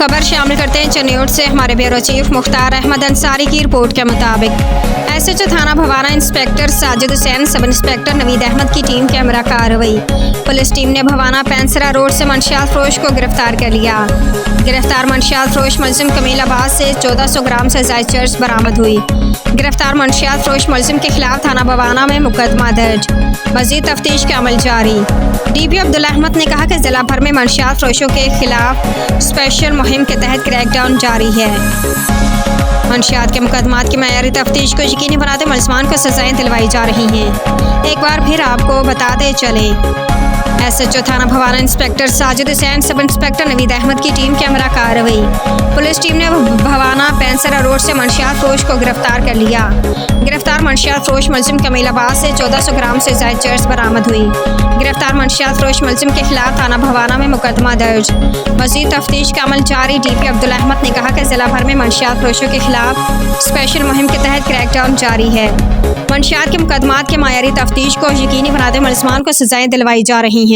खबर शामिल करते हैं चन्नौर से। हमारे ब्यूरो चीफ मुख्तार अहमद अंसारी की रिपोर्ट के मुताबिक एसएचओ थाना Bawana inspector Sajid Hussain, sub inspector Naveed Ahmad की टीम कैमरा कार्रवाई। पुलिस टीम ने भवाना पेंसरा रोड से मंशियात फरोश को गिरफ्तार कर लिया। गिरफ्तार मंशियात फरोश मुलजिम कमीलाबाद से 1400 ग्राम से ज़ायद चर्स बरामद हुई। गिरफ्तार मंशियात फरोश मुलजिम के खिलाफ थाना भवाना में मुकदमा दर्ज, मजीद तफ्तीश का अमल जारी। डीपी अब्दुल अहमद ने कहा कि जिला भर में मंशियात फरोशों के खिलाफ स्पेशल मुहिम के तहत क्रैकडाउन जारी है। मंशियात के मुकदमात की मयारी तफ्तीश को यकीनी बनाते मुलजमान को सजाएं दिलवाई जा रही हैं। एक बार फिर आपको बताते चले, एसएचओ थाना Bawana inspector Sajid Hussain, sub inspector Naveed Ahmad की टीम कैमरा कार्रवाई। पुलिस टीम ने भवाना पेंसरा रोड से मंशियात फरोश को गिरफ्तार कर लिया। गिरफ्तार मंशियात फरोश मुलजिम कमीलाबाद से 1400 ग्राम से ज़ायद चर्स बरामद हुई। गिरफ्तार मंशियात फरोश मुलजिम के खिलाफ थाना भवाना में मुकदमा दर्ज, मजीद तफ्तीश का अमल जारी। डीपी अब्दुल अहमद ने कहा कि जिला भर में मंशियात फरोशों के खिलाफ स्पेशल मुहिम के तहत क्रैकडाउन जारी है। मंशियात के मुकदमात के मायारी तफ्तीश को यकीनी बनाते मुलजमान को सजाएं दिलवाई जा रही हैं।